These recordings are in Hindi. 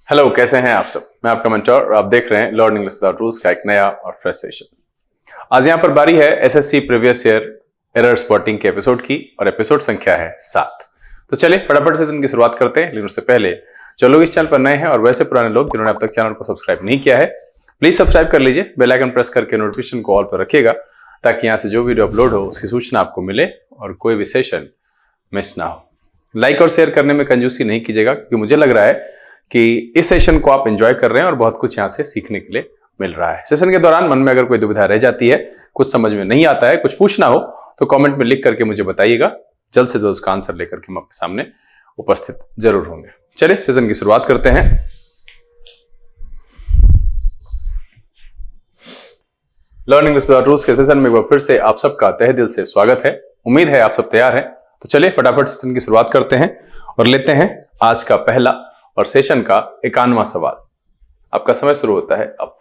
हेलो, कैसे हैं आप सब। मैं आपका मेंटर और आप देख रहे हैं लर्न इंग्लिश विदाउट रूल्स का एक नया और फ्रेश सेशन। आज यहाँ पर बारी है SSC previous year error spotting के एपिसोड की और एपिसोड संख्या है 7। तो चलिए फटाफट सेशन की शुरुआत करते हैं। लेकिन उससे पहले जो लोग इस चैनल पर नए हैं और वैसे पुराने लोग जिन्होंने अब तक चैनल को सब्सक्राइब नहीं किया है, प्लीज सब्सक्राइब कर लीजिए। बेल आइकन प्रेस करके नोटिफिकेशन को ऑल पर रखिएगा ताकि यहाँ से जो वीडियो अपलोड हो उसकी सूचना आपको मिले और कोई भी सेशन मिस ना हो। लाइक और शेयर करने में कंजूसी नहीं कीजिएगा क्योंकि मुझे लग रहा है कि इस सेशन को आप एंजॉय कर रहे हैं और बहुत कुछ यहाँ से सीखने के लिए मिल रहा है। सेशन के दौरान मन में अगर कोई दुविधा रह जाती है, कुछ समझ में नहीं आता है, कुछ पूछना हो तो कमेंट में लिख करके मुझे बताइएगा। जल्द से जल्द उसका आंसर लेकर के हम आपके सामने उपस्थित जरूर होंगे। चलिए सेशन की शुरुआत करते हैं। लर्निंग विदाउट रूल्स के सेशन में एक बार फिर से आप सबका तहे दिल से स्वागत है। उम्मीद है आप सब तैयार हैं। तो चलिए फटाफट सेशन की शुरुआत करते हैं और लेते हैं आज का पहला और सेशन का 51वां सवाल। आपका समय शुरू होता है अब।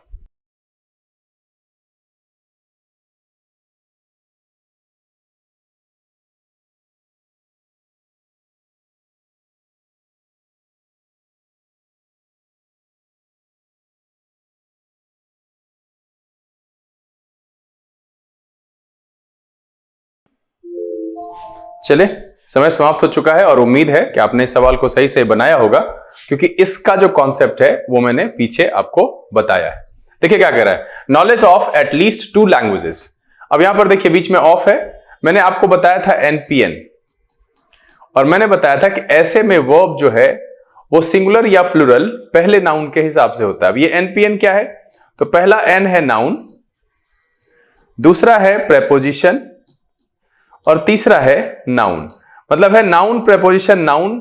चलिए समय समाप्त हो चुका है और उम्मीद है कि आपने इस सवाल को सही से बनाया होगा क्योंकि इसका जो कॉन्सेप्ट है वो मैंने पीछे आपको बताया है। देखिए क्या कह रहा है, नॉलेज ऑफ एटलीस्ट 2 लैंग्वेजेस। अब यहां पर देखिए बीच में ऑफ है। मैंने आपको बताया था एनपीएन और मैंने बताया था कि ऐसे में वर्ब जो है वो सिंगुलर या प्लुरल पहले नाउन के हिसाब से होता है। अब ये एनपीएन क्या है, तो पहला एन है नाउन, दूसरा है प्रेपोजिशन और तीसरा है नाउन। मतलब है नाउन प्रेपोजिशन नाउन,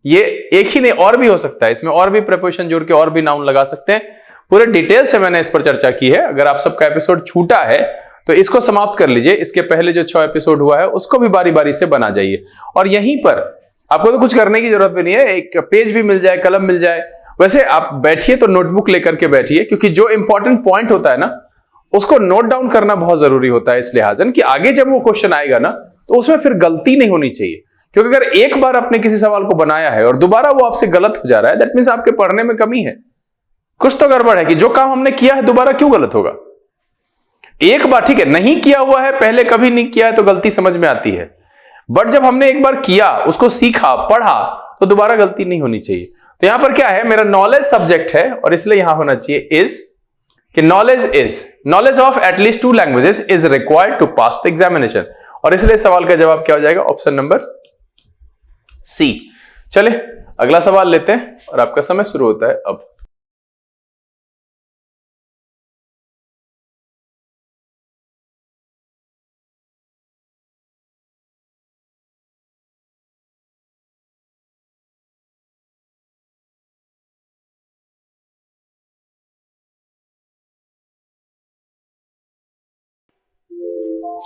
ये एक ही नहीं और भी हो सकता है, इसमें और भी प्रेपोजिशन जोड़ के और भी नाउन लगा सकते हैं। पूरे डिटेल से मैंने इस पर चर्चा की है। अगर आप सबका एपिसोड छूटा है तो इसको समाप्त कर लीजिए। इसके पहले जो 6 एपिसोड हुआ है उसको भी बारी बारी से बना जाइए और यहीं पर आपको तो कुछ करने की जरूरत भी नहीं है। एक पेज भी मिल जाए, कलम मिल जाए, वैसे आप बैठिए तो नोटबुक लेकर के बैठिए क्योंकि जो इंपॉर्टेंट पॉइंट होता है ना उसको नोट डाउन करना बहुत जरूरी होता है। इस लिहाजन कि आगे जब वो क्वेश्चन आएगा ना तो उसमें फिर गलती नहीं होनी चाहिए। क्योंकि अगर एक बार आपने किसी सवाल को बनाया है और दोबारा वो आपसे गलत हो जा रहा है, दैट मींस आपके पढ़ने में कमी है, कुछ तो गड़बड़ है कि जो काम हमने किया है दोबारा क्यों गलत होगा। एक बार ठीक है, नहीं किया हुआ है, पहले कभी नहीं किया है तो गलती समझ में आती है, बट जब हमने एक बार किया, उसको सीखा, पढ़ा, तो दोबारा गलती नहीं होनी चाहिए। तो यहां पर क्या है, मेरा नॉलेज सब्जेक्ट है और इसलिए यहां होना चाहिए इज, कि knowledge of at least 2 languages is required to pass the examination. और इसलिए सवाल का जवाब क्या हो जाएगा, ऑप्शन नंबर सी। चले अगला सवाल लेते हैं और आपका समय शुरू होता है अब।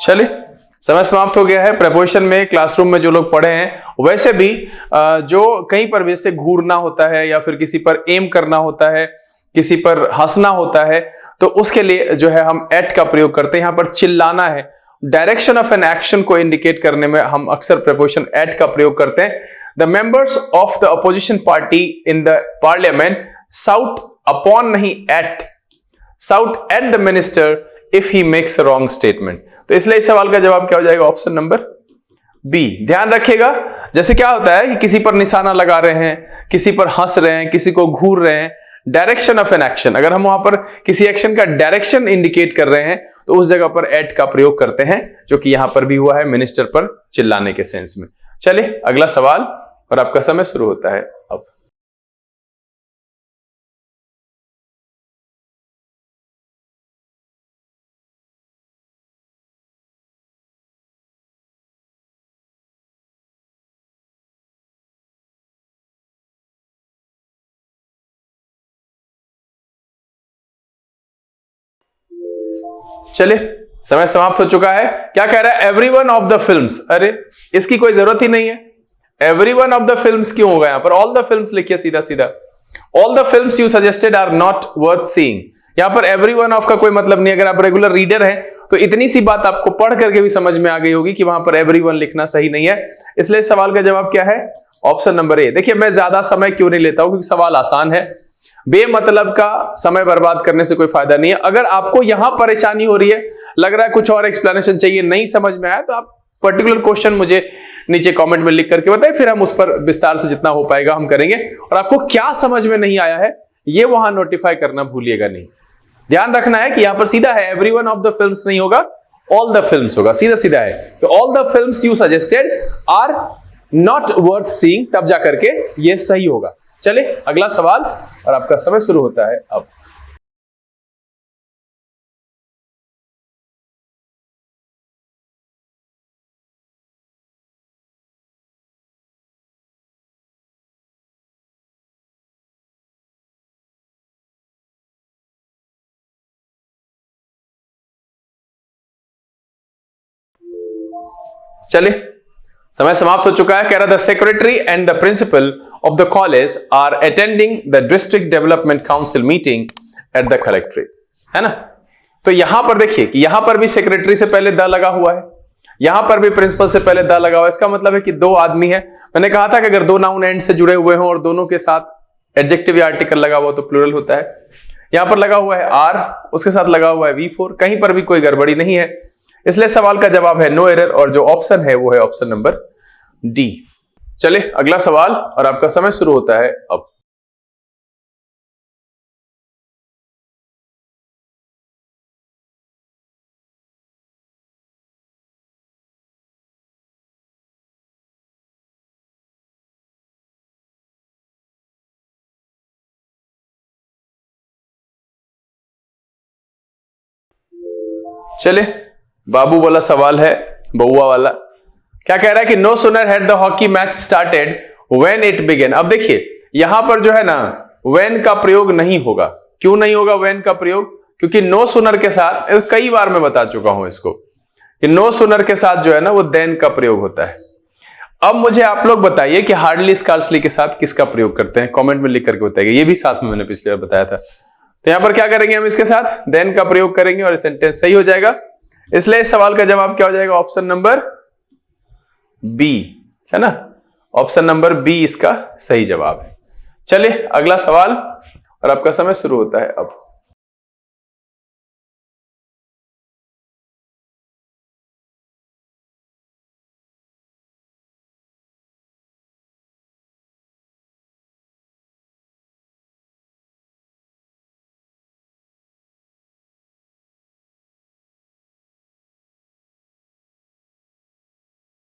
चलिए समय समाप्त हो गया है। प्रेपोजिशन में क्लासरूम में जो लोग पढ़े हैं, वैसे भी जो कहीं पर भी जैसे घूरना होता है या फिर किसी पर एम करना होता है, किसी पर हंसना होता है, तो उसके लिए जो है हम एट का प्रयोग करते हैं। यहां पर चिल्लाना है, डायरेक्शन ऑफ एन एक्शन को इंडिकेट करने में हम अक्सर प्रेपोजिशन एट का प्रयोग करते हैं। The members of the opposition party in the parliament shout upon, नहीं at, shout at the minister if he makes a wrong statement. तो इसलिए इस सवाल का जवाब क्या हो जाएगा, ऑप्शन नंबर बी। ध्यान रखिएगा, जैसे क्या होता है कि किसी पर निशाना लगा रहे हैं, किसी पर हंस रहे हैं, किसी को घूर रहे हैं, डायरेक्शन ऑफ एन एक्शन, अगर हम वहां पर किसी एक्शन का डायरेक्शन इंडिकेट कर रहे हैं तो उस जगह पर एट का प्रयोग करते हैं, जो कि यहां पर भी हुआ है मिनिस्टर पर चिल्लाने के सेंस में। चलिए अगला सवाल और आपका समय शुरू होता है अब। चलिए समय समाप्त हो चुका है। क्या कह रहा है, एवरीवन ऑफ द फिल्म्स। अरे इसकी कोई जरूरत ही नहीं है, एवरीवन ऑफ द फिल्म्स क्यों होगा, यहां पर ऑल द फिल्म्स लिखिए सीधा सीधा। All the films you suggested are not worth seeing. यहां पर एवरीवन ऑफ का कोई मतलब नहीं। अगर आप रेगुलर रीडर हैं तो इतनी सी बात आपको पढ़ करके भी समझ में आ गई होगी कि वहां पर एवरीवन लिखना सही नहीं है। इसलिए इस सवाल का जवाब क्या है, ऑप्शन नंबर ए। देखिए मैं ज्यादा समय क्यों नहीं लेता हूं क्योंकि सवाल आसान है। बेमतलब का समय बर्बाद करने से कोई फायदा नहीं है। अगर आपको यहां परेशानी हो रही है, लग रहा है कुछ और एक्सप्लेनेशन चाहिए, नहीं समझ में आया, तो आप पर्टिकुलर क्वेश्चन मुझे नीचे कमेंट में लिख करके बताइए, फिर हम उस पर विस्तार से जितना हो पाएगा हम करेंगे। और आपको क्या समझ में नहीं आया है ये वहां नोटिफाई करना भूलिएगा नहीं। ध्यान रखना है कि यहां पर सीधा है every one of the films नहीं होगा, ऑल द फिल्म्स होगा, सीधा सीधा है कि all the films you suggested are not worth seeing, तब जाकर के ये सही होगा। चले अगला सवाल, और आपका समय शुरू होता है अब। चले समय समाप्त हो चुका है। कह रहा the secretary and the principal of the college are attending the district development council meeting at the collectorate, है ना। तो यहां पर देखिए कि यहां पर भी सेक्रेटरी से पहले द लगा हुआ है, यहां पर भी प्रिंसिपल से पहले द लगा हुआ है। इसका मतलब है कि दो आदमी है। मैंने कहा था कि अगर दो नाउन एंड से जुड़े हुए हों और दोनों के साथ एडजेक्टिव या आर्टिकल लगा हुआ तो प्लूरल होता है। यहां पर लगा हुआ है आर, उसके साथ लगा हुआ है V4, कहीं पर भी कोई गड़बड़ी नहीं है, इसलिए सवाल का जवाब है नो एरर, और जो ऑप्शन है वो है ऑप्शन नंबर डी। चले अगला सवाल, और आपका समय शुरू होता है अब। चले बाबू वाला सवाल है, बउआ वाला। क्या कह रहा है कि no sooner had the hockey match started when it began. अब देखिए यहां पर जो है ना व्हेन का प्रयोग नहीं होगा। क्यों नहीं होगा व्हेन का प्रयोग? क्योंकि नो सुनर के साथ, कई बार मैं बता चुका हूं इसको, कि नो सुनर के साथ जो है ना वो देन का प्रयोग होता है। अब मुझे आप लोग बताइए कि हार्डली स्कार्सली के साथ किसका प्रयोग करते हैं, कमेंट में लिख करके बताइए। ये भी साथ में मैंने पिछले बार बताया था। तो यहां पर क्या करेंगे हम, इसके साथ देन का प्रयोग करेंगे और सेंटेंस सही हो जाएगा। इसलिए इस सवाल का जवाब क्या हो जाएगा? ऑप्शन नंबर बी, है ना। ऑप्शन नंबर बी इसका सही जवाब है। चलिए अगला सवाल, और आपका समय शुरू होता है अब।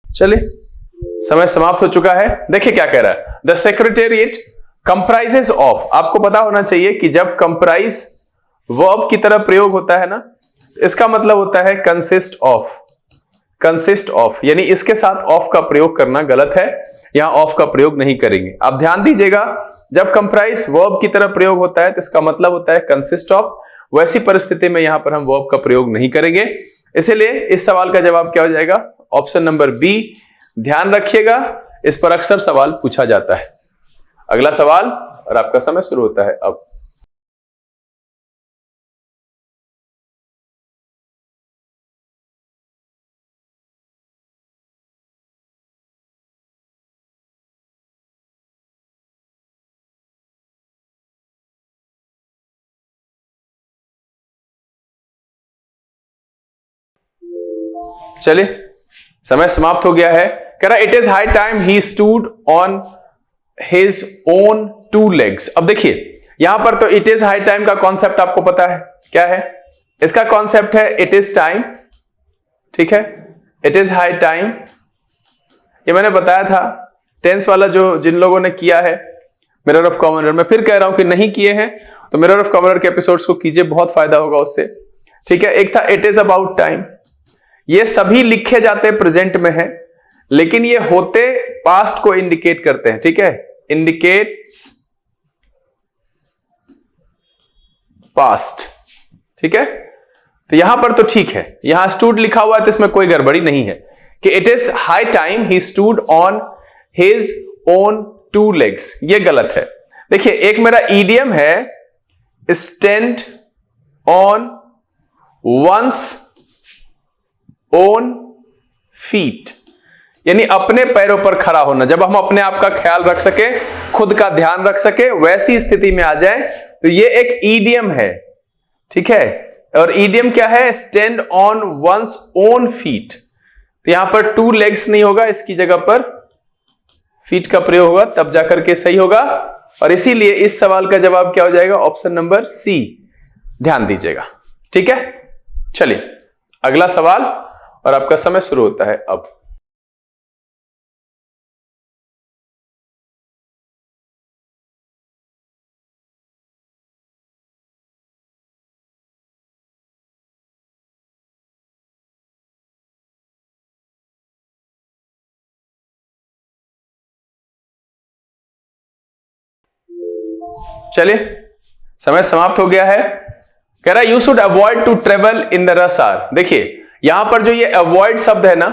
चलिए समय समाप्त हो चुका है। देखिए क्या कह रहा है, द सेक्रेटेरिएट कंप्राइजेस ऑफ। आपको पता होना चाहिए कि जब कंप्राइज वर्ब की तरह प्रयोग होता है ना, इसका मतलब होता है कंसिस्ट ऑफ। कंसिस्ट ऑफ यानी इसके साथ ऑफ का प्रयोग करना गलत है, यहां ऑफ का प्रयोग नहीं करेंगे। आप ध्यान दीजिएगा, जब कंप्राइज वर्ब की तरह प्रयोग होता है तो इसका मतलब होता है कंसिस्ट ऑफ। वैसी परिस्थिति में यहां पर हम वर्ब का प्रयोग नहीं करेंगे, इसलिए इस सवाल का जवाब क्या हो जाएगा? Option number B. ध्यान रखिएगा, इस पर अक्सर सवाल पूछा जाता है। अगला सवाल, और आपका समय शुरू होता है अब। चलिए समय समाप्त हो गया है। कह रहा it is high time he stood on his own two legs. अब देखिए यहां पर तो इट इज हाई टाइम का कॉन्सेप्ट आपको पता है क्या है? इसका कॉन्सेप्ट है इट इज टाइम, ठीक है। इट इज हाई टाइम, ये मैंने बताया था। टेंस वाला जो जिन लोगों ने किया है मिरर ऑफ कॉमन एरर, मैं फिर कह रहा हूं कि नहीं किए हैं तो मिरर ऑफ कॉमन एरर के एपिसोड्स को कीजिए, बहुत फायदा होगा उससे, ठीक है। एक था इट इज अबाउट टाइम, ये सभी लिखे जाते प्रेजेंट में है, लेकिन ये होते पास्ट को इंडिकेट करते हैं, ठीक है। इंडिकेट्स पास्ट, ठीक है। तो यहां पर तो ठीक है, यहां स्टूड लिखा हुआ है तो इसमें कोई गड़बड़ी नहीं है कि it is high time he stood on his own two legs, ये गलत है। देखिए एक मेरा ईडियम है stand on one's own feet, यानी अपने पैरों पर खड़ा होना, जब हम अपने आप का ख्याल रख सके, खुद का ध्यान रख सके, वैसी स्थिति में आ जाए, तो ये एक ईडियम है, ठीक है। और ईडियम क्या है? Stand on one's own feet. तो यहां पर टू लेग्स नहीं होगा, इसकी जगह पर फीट का प्रयोग होगा, तब जाकर के सही होगा। और इसीलिए इस सवाल का जवाब क्या हो जाएगा? ऑप्शन नंबर सी, ध्यान दीजिएगा, ठीक है। चलिए अगला सवाल, और आपका समय शुरू होता है अब। चलिए समय समाप्त हो गया है। कह रहा है you should avoid to travel in the rush hour. देखिए यहां पर जो ये अवॉइड शब्द है ना,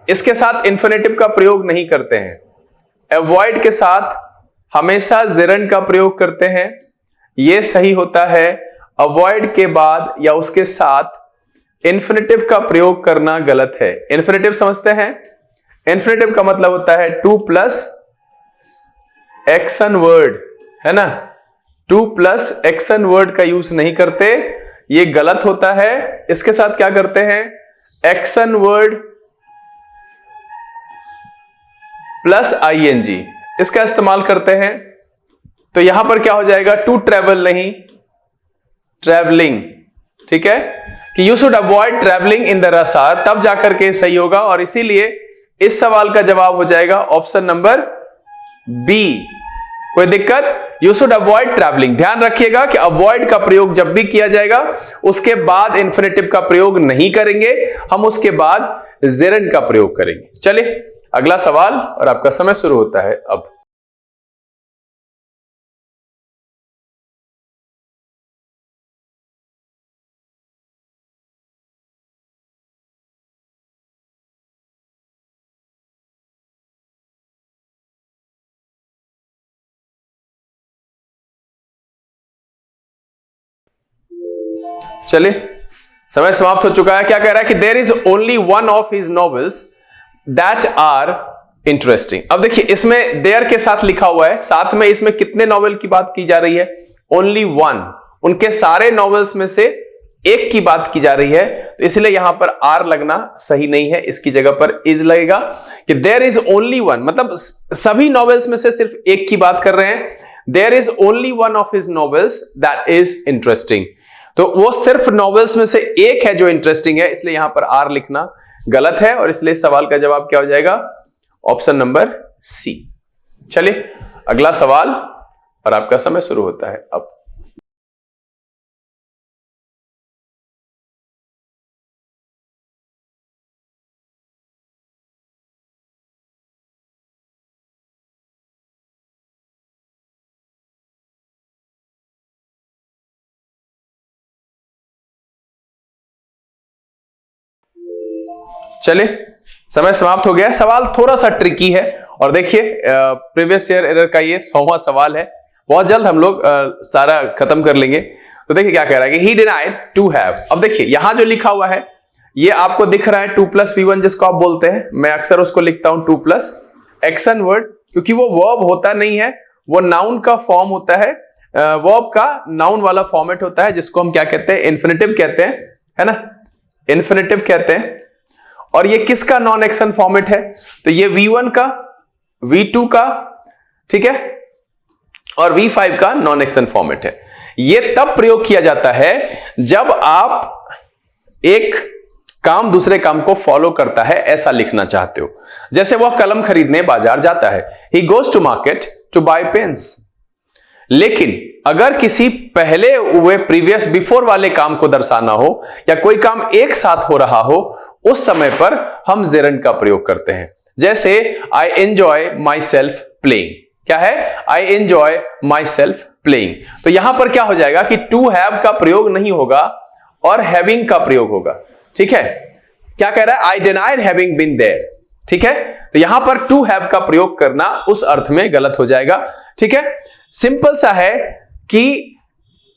इसके साथ इंफिनिटिव का प्रयोग नहीं करते हैं। अवॉइड के साथ हमेशा जेरंड का प्रयोग करते हैं, ये सही होता है। अवॉइड के बाद या उसके साथ इंफिनिटिव का प्रयोग करना गलत है। इंफिनिटिव समझते हैं? इंफिनिटिव का मतलब होता है टू प्लस एक्शन वर्ड, है ना। टू प्लस एक्शन वर्ड का यूज नहीं करते, ये गलत होता है। इसके साथ क्या करते हैं? एक्शन वर्ड प्लस आईएनजी, इसका इस्तेमाल करते हैं। तो यहां पर क्या हो जाएगा? टू ट्रेवल नहीं, ट्रेवलिंग, ठीक है। कि you should avoid travelling in the rush hour, तब जाकर के सही होगा। और इसीलिए इस सवाल का जवाब हो जाएगा ऑप्शन नंबर बी। कोई दिक्कत? You should avoid travelling. ध्यान रखिएगा कि अवॉइड का प्रयोग जब भी किया जाएगा उसके बाद इंफिनिटिव का प्रयोग नहीं करेंगे, हम उसके बाद जेरंड का प्रयोग करेंगे। चलिए अगला सवाल, और आपका समय शुरू होता है अब। चलिए समय समाप्त हो चुका है। क्या कह रहा है कि there is only one of his novels that are interesting. अब देखिए इसमें देयर के साथ लिखा हुआ है, साथ में इसमें कितने नॉवेल की बात की जा रही है? Only one. उनके सारे नॉवेल्स में से एक की बात की जा रही है, तो इसलिए यहां पर आर लगना सही नहीं है, इसकी जगह पर इज लगेगा। कि देयर इज ओनली वन मतलब सभी नॉवेल्स में से सिर्फ एक की बात कर रहे हैं। There is only one of his novels that is interesting, तो वो सिर्फ नॉवेल्स में से एक है जो इंटरेस्टिंग है, इसलिए यहां पर आर लिखना गलत है। और इसलिए सवाल का जवाब क्या हो जाएगा? Option number C. चलिए अगला सवाल, और आपका समय शुरू होता है अब। चलिए समय समाप्त हो गया। सवाल थोड़ा सा ट्रिकी है, और देखिए प्रीवियस ईयर एरर का ये 100वां सवाल है। बहुत जल्द हम लोग सारा खत्म कर लेंगे। तो देखिए क्या कह रहा है कि ही डिनाइड टू हैव। अब देखिए यहां जो लिखा हुआ है ये आपको दिख रहा है 2 + V1 जिसको आप बोलते हैं, मैं अक्सर उसको लिखता हूं 2 प्लस एक्शन वर्ड, क्योंकि वो वर्ब होता नहीं है, वो नाउन का फॉर्म होता है। वर्ब का नाउन वाला फॉर्मेट होता है, जिसको हम क्या कहते हैं? इन्फिनिटिव कहते हैं, है ना, इन्फिनिटिव कहते हैं। और ये किसका नॉन एक्शन फॉर्मेट है? तो ये V1 का, V2 का, ठीक है, और V5 का नॉन एक्शन फॉर्मेट है। ये तब प्रयोग किया जाता है जब आप एक काम दूसरे काम को फॉलो करता है ऐसा लिखना चाहते हो। जैसे वह कलम खरीदने बाजार जाता है, he goes to market to buy pens. लेकिन अगर किसी पहले हुए प्रीवियस बिफोर वाले काम को दर्शाना हो या कोई काम एक साथ हो रहा हो, उस समय पर हम जेरंड का प्रयोग करते हैं। जैसे I enjoy my self playing. क्या है? I enjoy my self playing. तो यहां पर क्या हो जाएगा कि टू हैव का प्रयोग नहीं होगा और हैविंग का प्रयोग होगा, ठीक है। क्या कह रहा है? I denied having been there, ठीक है। तो यहां पर टू हैव का प्रयोग करना उस अर्थ में गलत हो जाएगा, ठीक है। सिंपल सा है कि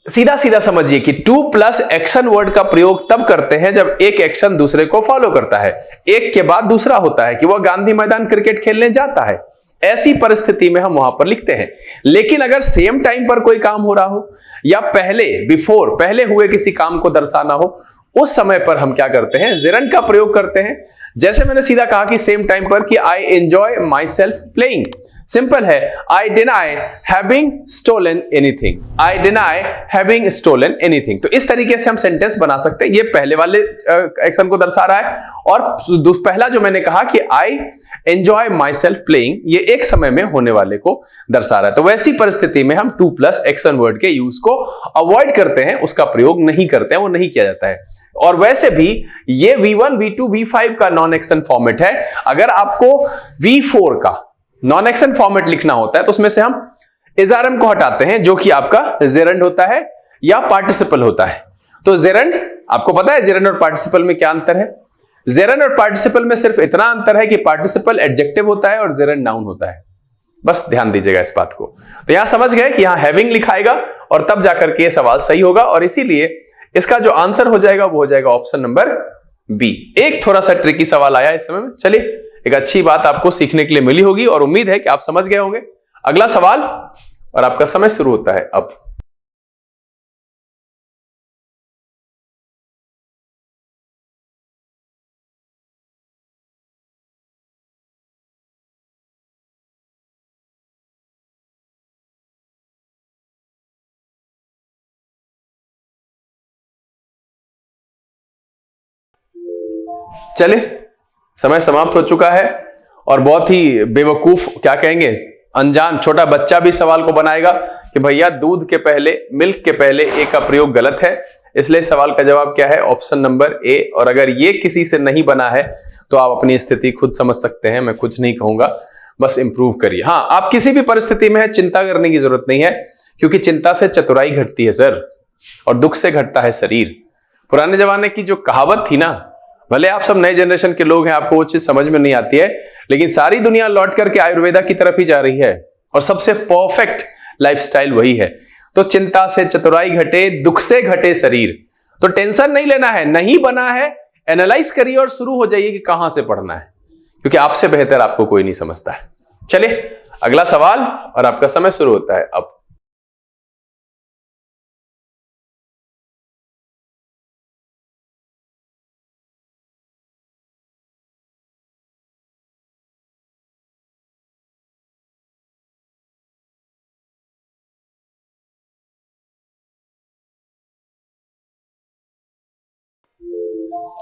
सीधा सीधा समझिए कि टू प्लस एक्शन वर्ड का प्रयोग तब करते हैं जब एक एक्शन दूसरे को फॉलो करता है, एक के बाद दूसरा होता है कि वह गांधी मैदान क्रिकेट खेलने जाता है, ऐसी परिस्थिति में हम वहां पर लिखते हैं। लेकिन अगर सेम टाइम पर कोई काम हो रहा हो या पहले हुए किसी काम को दर्शाना हो, उस समय पर हम क्या करते हैं, जेरंड का प्रयोग करते हैं। जैसे मैंने सीधा कहा कि सेम टाइम पर कि I enjoy my self playing, simple है, I deny having stolen anything, I deny having stolen anything. तो इस तरीके से हम सेंटेंस बना सकते हैं। ये पहले वाले एक्शन को दर्शा रहा है, और पहला जो मैंने कहा कि I enjoy my self playing, ये एक समय में होने वाले को दर्शा रहा है। तो वैसी परिस्थिति में हम टू प्लस एक्शन वर्ड के यूज को अवॉइड करते हैं, उसका प्रयोग नहीं करते हैं, वो नहीं किया जाता है। और वैसे भी ये V1, V2, V5 का नॉन एक्शन फॉर्मेट है। अगर आपको V4 का नॉन एक्शन फॉर्मेट लिखना होता है तो उसमें से हम इजारम को हटाते हैं, जो कि आपका जेरंड होता है या पार्टिसिपल होता है। तो जेरंड, आपको पता है जेरंड और पार्टिसिपल में क्या अंतर है? जेरंड और पार्टिसिपल में सिर्फ इतना अंतर है कि पार्टिसिपल एडजेक्टिव होता है और जेरंड नाउन होता है। बस ध्यान दीजिएगा इस बात को। तो यहां समझ गए कि यहां हैविंग लिखाएगा और तब जाकर के सवाल सही होगा, और इसीलिए इसका जो आंसर हो जाएगा वो हो जाएगा ऑप्शन नंबर बी। एक थोड़ा सा ट्रिकी सवाल आया इस समय में, चलिए एक अच्छी बात आपको सीखने के लिए मिली होगी और उम्मीद है कि आप समझ गए होंगे। अगला सवाल, और आपका समय शुरू होता है अब। चलिए समय समाप्त हो चुका है, और बहुत ही बेवकूफ, क्या कहेंगे, अनजान छोटा बच्चा भी सवाल को बनाएगा कि भैया दूध के पहले, मिल्क के पहले ए का प्रयोग गलत है, इसलिए सवाल का जवाब क्या है, ऑप्शन नंबर ए। और अगर ये किसी से नहीं बना है तो आप अपनी स्थिति खुद समझ सकते हैं, मैं कुछ नहीं कहूंगा, बस इंप्रूव करिए। हाँ, आप किसी भी परिस्थिति में है, चिंता करने की जरूरत नहीं है, क्योंकि चिंता से चतुराई घटती है सर, और दुख से घटता है शरीर। पुराने जमाने की जो कहावत थी ना, भले आप सब नए जनरेशन के लोग हैं, आपको वो चीज समझ में नहीं आती है, लेकिन सारी दुनिया लौट करके आयुर्वेदा की तरफ ही जा रही है, और सबसे परफेक्ट लाइफस्टाइल वही है। तो चिंता से चतुराई घटे, दुख से घटे शरीर। तो टेंशन नहीं लेना है, नहीं बना है, एनालाइज करिए और शुरू हो जाइए कि कहां से पढ़ना है, क्योंकि आपसे बेहतर आपको कोई नहीं समझता है। चलिए अगला सवाल, और आपका समय शुरू होता है अब।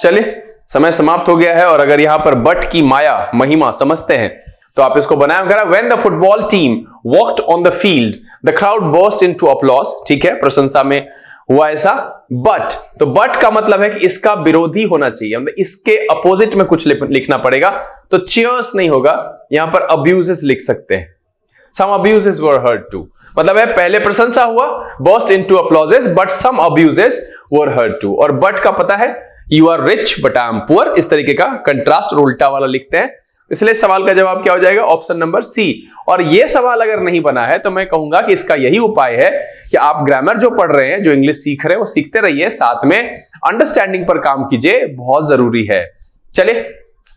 चलिए समय समाप्त हो गया है, और अगर यहां पर बट की माया महिमा समझते हैं तो आप इसको बनाया करा। When the football team walked on the field the crowd burst into applause, ठीक है, प्रशंसा में हुआ ऐसा। बट, तो बट का मतलब है कि इसका विरोधी होना चाहिए, मतलब इसके अपोजिट में कुछ लिखना पड़ेगा। तो चीयर्स नहीं होगा, यहां पर अब्यूजेस लिख सकते हैं। Some abuses were heard too, मतलब है पहले प्रशंसा हुआ, burst into apologies, but some abuses were heard too. और बट का पता है, you are rich but I am poor, इस तरीके का कंट्रास्ट और उल्टा वाला लिखते हैं। इसलिए सवाल का जवाब क्या हो जाएगा, ऑप्शन नंबर सी। और यह सवाल अगर नहीं बना है तो मैं कहूंगा कि इसका यही उपाय है कि आप ग्रामर जो पढ़ रहे हैं, जो इंग्लिश सीख रहे हैं, वो सीखते रहिए, साथ में अंडरस्टैंडिंग पर काम कीजिए, बहुत जरूरी है। चलिए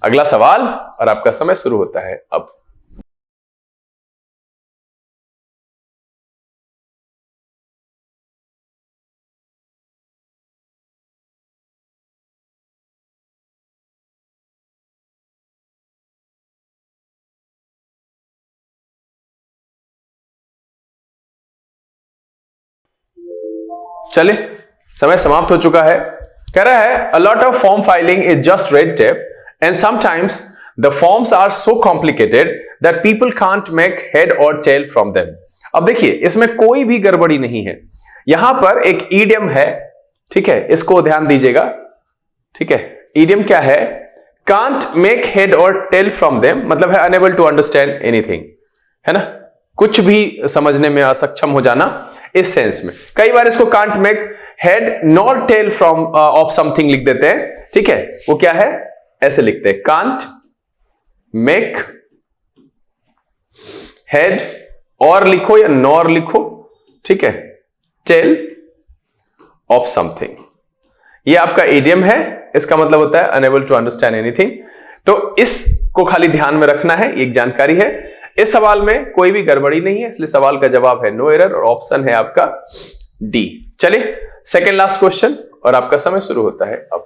अगला सवाल, और आपका समय शुरू होता है अब। चलिए समय समाप्त हो चुका है। कह रहा है a lot of form filing is just red tape and sometimes the forms are so complicated that people can't make head or tail from them. अब देखिए इसमें कोई भी गड़बड़ी नहीं है, यहां पर एक ईडियम है, ठीक है, इसको ध्यान दीजिएगा, ठीक है। ईडियम क्या है, can't make head or tail from them, मतलब है अनेबल टू अंडरस्टैंड एनीथिंग, है ना, कुछ भी समझने में असक्षम हो जाना, इस सेंस में। कई बार इसको can't make head nor tail from of something लिख देते हैं, ठीक है, वो क्या है, ऐसे लिखते हैं, कांट मेक हेड, और लिखो या नॉर लिखो, ठीक है, टेल ऑफ समथिंग। ये आपका इडियम है, इसका मतलब होता है अनेबल टू अंडरस्टैंड एनीथिंग। तो इसको खाली ध्यान में रखना है, एक जानकारी है। इस सवाल में कोई भी गड़बड़ी नहीं है, इसलिए सवाल का जवाब है नो एरर और ऑप्शन है आपका डी। चलिए सेकेंड लास्ट क्वेश्चन और आपका समय शुरू होता है अब।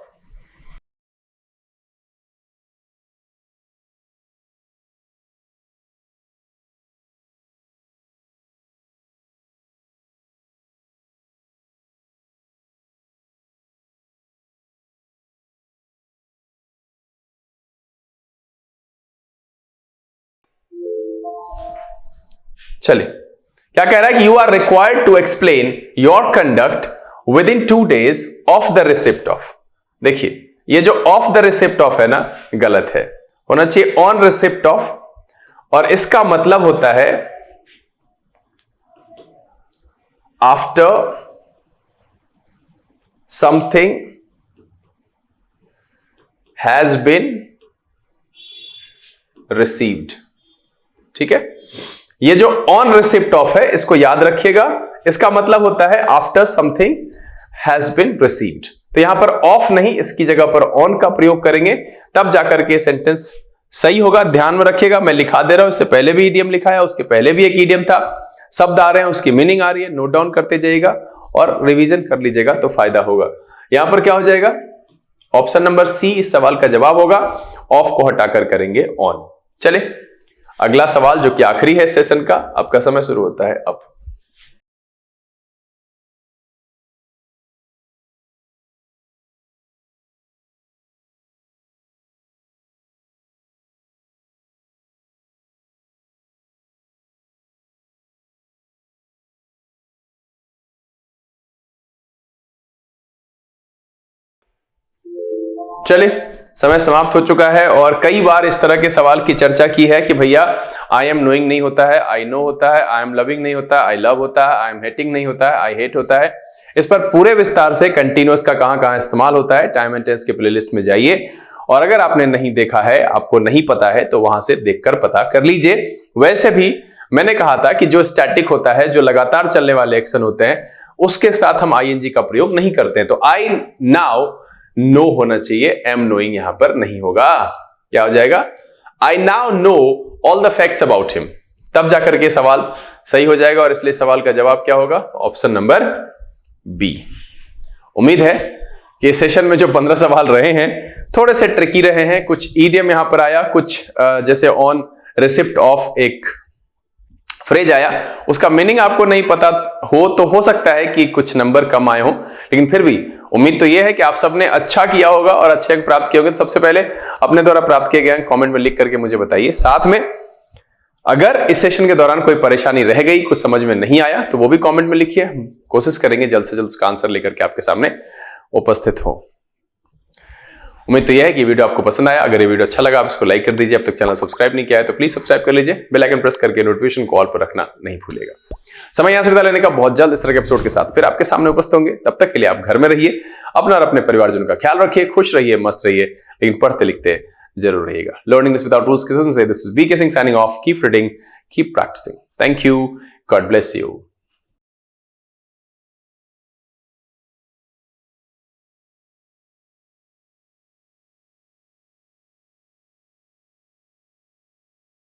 चलिए क्या कह रहा है कि you are required to explain your conduct within 2 days of the receipt of. देखिए ये जो ऑफ द रिसिप्ट ऑफ है ना, गलत है, होना चाहिए ऑन रिसिप्ट ऑफ, और इसका मतलब होता है after something has been received. ठीक है, ये जो ऑन रिसिप्ट ऑफ है इसको याद रखिएगा, इसका मतलब होता है after something has been received. तो यहां पर ऑफ नहीं, इसकी जगह पर ऑन का प्रयोग करेंगे, तब जाकर के सेंटेंस सही होगा। ध्यान में रखिएगा, मैं लिखा दे रहा हूं, इससे पहले भी ईडियम लिखा है, उसके पहले भी एक ईडियम था, शब्द आ रहे हैं, उसकी मीनिंग आ रही है, नोट डाउन करते जाइएगा और रिवीजन कर लीजिएगा तो फायदा होगा। यहां पर क्या हो जाएगा, ऑप्शन नंबर सी इस सवाल का जवाब होगा, ऑफ को हटाकर करेंगे ऑन। चले अगला सवाल जो कि आखिरी है सेशन का, आपका समय शुरू होता है अब। चलिए समय समाप्त हो चुका है और कई बार इस तरह के सवाल की चर्चा की है कि भैया आई एम नोइंग नहीं होता है, आई नो होता है, आई एम लविंग नहीं होता है, आई लव होता है, आई एम हेटिंग नहीं होता है, आई हेट होता है। इस पर पूरे विस्तार से कंटिन्यूअस का कहां कहां इस्तेमाल होता है टाइम एंड टेंस के प्लेलिस्ट में जाइए, और अगर आपने नहीं देखा है, आपको नहीं पता है, तो वहां से देखकर पता कर लीजिए। वैसे भी मैंने कहा था कि जो स्टैटिक होता है, जो लगातार चलने वाले एक्शन होते हैं, उसके साथ हम आईएनजी का प्रयोग नहीं करते हैं। तो आई नाउ नो होना चाहिए, एम नोइंग यहां पर नहीं होगा। क्या हो जाएगा, I now know all the facts about him, तब जाकर के सवाल सही हो जाएगा, और इसलिए सवाल का जवाब क्या होगा, ऑप्शन नंबर बी। उम्मीद है कि इस सेशन में जो 15 सवाल रहे हैं थोड़े से ट्रिकी रहे हैं। कुछ ईडियम यहां पर आया, कुछ जैसे ऑन रिसिप्ट ऑफ एक फ्रेज आया, उसका मीनिंग आपको नहीं पता हो तो हो सकता है कि कुछ नंबर कम आए हो, लेकिन फिर भी उम्मीद तो यह है कि आप सबने अच्छा किया होगा और अच्छे अंक प्राप्त किए होंगे। तो सबसे पहले अपने द्वारा प्राप्त किए गए अंक कमेंट में लिख करके मुझे बताइए। साथ में अगर इस सेशन के दौरान कोई परेशानी रह गई, कुछ समझ में नहीं आया, तो वो भी कमेंट में लिखिए, कोशिश करेंगे जल्द से जल्द उसका आंसर लेकर के आपके सामने उपस्थित हो। उम्मीद तो यह है कि वीडियो आपको पसंद आया। अगर ये वीडियो अच्छा लगा आप इसको लाइक कर दीजिए। अब तक चैनल सब्सक्राइब नहीं किया है तो प्लीज सब्सक्राइब कर लीजिए, बेल आइकन प्रेस करके नोटिफिकेशन को ऑल पर रखना नहीं भूलिएगा। समय यहां से विदा लेने का, बहुत जल्द इस तरह के एपिसोड के साथ फिर आपके सामने उपस्थित होंगे। तब तक के लिए आप घर में रहिए, अपना और अपने परिवारजनों का ख्याल रखिए, खुश रहिए, मस्त रहिए, लेकिन पढ़ते लिखते जरूर रहिएगा। लर्निंग दिस विदाउट रूल्स के सेशन से this is BK Singh signing off. Keep reading, keep practising. Thank you, God bless you.